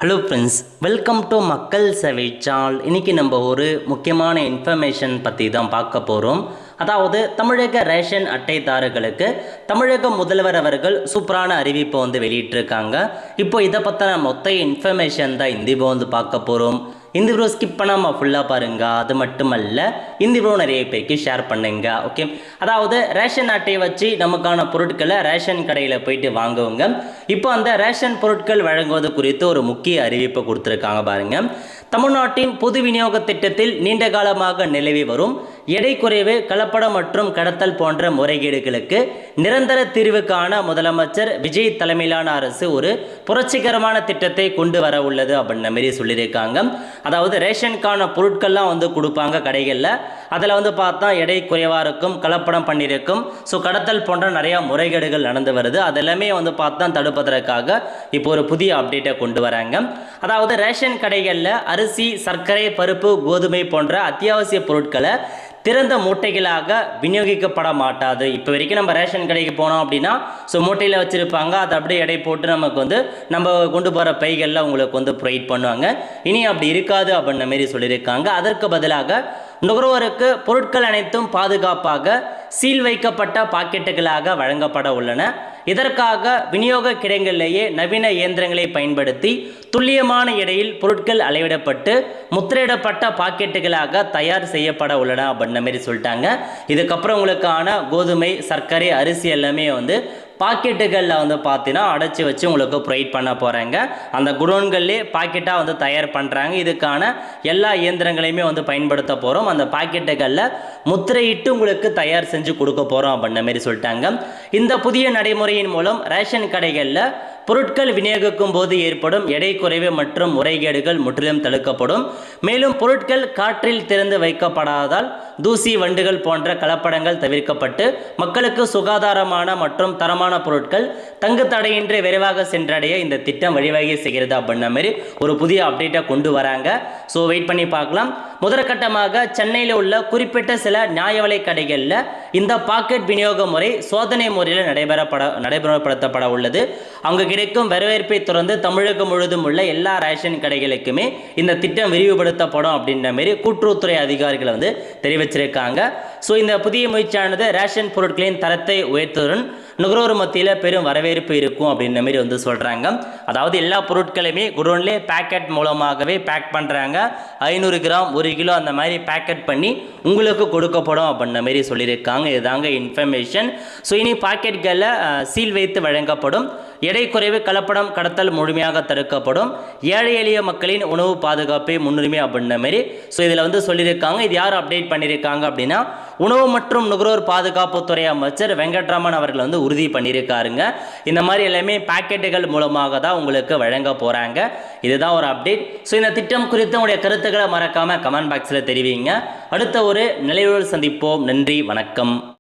Hello friends, welcome to மக்கள் சேவை சால். இன்றைக்கி நம்ம ஒரு முக்கியமான இன்ஃபர்மேஷன் பற்றி தான் பார்க்க போகிறோம். அதாவது தமிழக ரேஷன் அட்டைதாரர்களுக்கு தமிழக முதல்வர் அவர்கள் சூப்பரான அறிவிப்பை வெளியிட்டிருக்காங்க. இப்போ இதை பற்றின மொத்த இன்ஃபர்மேஷன் தான் இந்த வீடியோ பார்க்க போகிறோம். இந்த வீடியோ ஸ்கிப் பண்ணாமல் ஃபுல்லாக பாருங்க. அது மட்டுமல்ல, இந்த வீடியோ நிறைய பேருக்கு ஷேர் பண்ணுங்க. ஓகே, அதாவது ரேஷன் அட்டையை வச்சு நமக்கான பொருட்களை ரேஷன் கடையில் போயிட்டு வாங்குவோங்க. இப்போ அந்த ரேஷன் பொருட்கள் வழங்குவது குறித்து ஒரு முக்கிய அறிவிப்பை கொடுத்துருக்காங்க பாருங்க. தமிழ்நாட்டின் பொது விநியோக திட்டத்தில் நீண்ட காலமாக நிலவி வரும் எடை குறைவு, கலப்படம் மற்றும் கடத்தல் போன்ற முறைகேடுகளுக்கு நிரந்தர தீர்வுக்கான முதலமைச்சர் விஜய் தலைமையிலான அரசு ஒரு புரட்சிகரமான திட்டத்தை கொண்டு வர உள்ளது அப்படின்ற மாதிரி சொல்லியிருக்காங்க. அதாவது ரேஷனுக்கான பொருட்கள்லாம் கொடுப்பாங்க கடைகளில். அதில் பார்த்தா எடை குறைவாக இருக்கும், கலப்படம் பண்ணியிருக்கும், ஸோ கடத்தல் போன்ற நிறையா முறைகேடுகள் நடந்து வருது. அதெல்லாமே பார்த்தா தடுப்பதற்காக இப்போ ஒரு புதிய அப்டேட்டை கொண்டு வராங்க. அதாவது ரேஷன் கடைகளில் அரிசி, சர்க்கரை, பருப்பு, கோதுமை போன்ற அத்தியாவசிய பொருட்களை திறந்த மூட்டைகளாக விநியோகிக்கப்பட மாட்டாது. இப்போ வரைக்கும் நம்ம ரேஷன் கடைக்கு போனோம் அப்படின்னா மூட்டையில் வச்சுருப்பாங்க. அதை அப்படியே எடை போட்டு நமக்கு நம்ம கொண்டு போகிற பைகளில் உங்களுக்கு ப்ரொவைட் பண்ணுவாங்க. இனி அப்படி இருக்காது அப்படின்ற மாரி சொல்லியிருக்காங்க. அதற்கு பதிலாக நுகர்வோருக்கு பொருட்கள் அனைத்தும் பாதுகாப்பாக சீல் வைக்கப்பட்ட பாக்கெட்டுகளாக வழங்கப்பட உள்ளன. இதற்காக விநியோக கிடங்களிலேயே நவீன இயந்திரங்களை பயன்படுத்தி துல்லியமான எடையில் பொருட்கள் அளவிடப்பட்டு முத்திரையிடப்பட்ட பாக்கெட்டுகளாக தயார் செய்யப்பட உள்ளன அப்படின்ற மாதிரி சொல்லிட்டாங்க. இதுக்கப்புறம் உங்களுக்கான கோதுமை, சர்க்கரை, அரிசி எல்லாமே பாக்கெட்டுகளில் பார்த்தீங்கன்னா அடைச்சி வச்சு உங்களுக்கு ப்ரொவைட் பண்ண போகிறாங்க. அந்த குடோன்கள்லேயே பாக்கெட்டாக தயார் பண்ணுறாங்க. இதுக்கான எல்லா இயந்திரங்களையுமே பயன்படுத்த போகிறோம். அந்த பாக்கெட்டுகளில் முத்திரையிட்டு உங்களுக்கு தயார் செஞ்சு கொடுக்க போகிறோம் அப்படின்ற மாதிரி சொல்லிட்டாங்க. இந்த புதிய நடைமுறையின் மூலம் ரேஷன் கடைகளில் பொருட்கள் விநியோகிக்கும் போது ஏற்படும் எடை குறைவு மற்றும் முறைகேடுகள் முற்றிலும் தடுக்கப்படும். மேலும் பொருட்கள் காற்றில் திறந்து வைக்கப்படாததால் தூசி, வண்டுகள் போன்ற கலப்படங்கள் தவிர்க்கப்பட்டு மக்களுக்கு சுகாதாரமான மற்றும் தரமான பொருட்கள் தங்கு தடையின்றி விரைவாக சென்றடைய இந்த திட்டம் வழிவகை செய்கிறது அப்படின்ற மாதிரி ஒரு புதிய அப்டேட்டை கொண்டு வராங்க. ஸோ வெயிட் பண்ணி பார்க்கலாம். முதற்கட்டமாக சென்னையில் உள்ள குறிப்பிட்ட சில நியாய விலை கடைகளில் இந்த பாக்கெட் விநியோக முறை சோதனை முறையில் நடைமுறைப்படுத்தப்பட உள்ளது. அங்கு கிடைக்கும் வரவேற்பை தொடர்ந்து தமிழகம் முழுவதும் உள்ள எல்லா ரேஷன் கடைகளுக்குமே இந்த திட்டம் விரிவுபடுத்தப்படும் அப்படின்ற மாதிரி கூட்டுறவுத்துறை அதிகாரிகள் தெரிவிச்சிருக்காங்க. ஸோ இந்த புதிய முயற்சியானது ரேஷன் பொருட்களின் தரத்தை உயர்த்துவதுடன் நுகர்வோர் மத்தியில் பெரும் வரவேற்பு இருக்கும் அப்படின்ற மாதிரி சொல்கிறாங்க. அதாவது எல்லா பொருட்களையுமே குடோன்லேயே பேக்கெட் மூலமாகவே பேக் பண்ணுறாங்க. 500 கிராம், 1 கிலோ அந்த மாதிரி பேக்கெட் பண்ணி உங்களுக்கு கொடுக்கப்படும் அப்படின்ற மாதிரி சொல்லியிருக்காங்க. இதுதாங்க இன்ஃபர்மேஷன். ஸோ இனி பாக்கெட்களில் சீல் வைத்து வழங்கப்படும். எடை குறைவு, கலப்படம், கடத்தல் முழுமையாக தடுக்கப்படும். ஏழை எளிய மக்களின் உணவு பாதுகாப்பை முன்னுரிமை அப்படின்ற மாதிரி ஸோ இதில் சொல்லியிருக்காங்க. இது யார் அப்டேட் பண்ணியிருக்காங்க அப்படின்னா உணவு மற்றும் நுகர்வோர் பாதுகாப்புத்துறை அமைச்சர் வெங்கட்ராமன் அவர்கள் உறுதி பண்ணியிருக்காருங்க. இந்த மாதிரி எல்லாமே பாக்கெட்டுகள் மூலமாக தான் உங்களுக்கு வழங்க போகிறாங்க. இதுதான் ஒரு அப்டேட். ஸோ இந்த திட்டம் குறித்து உங்களுடைய கருத்துக்களை மறக்காமல் கமெண்ட் பாக்ஸில் தெரிவிங்க. அடுத்த ஒரு நிலையோடு சந்திப்போம். நன்றி, வணக்கம்.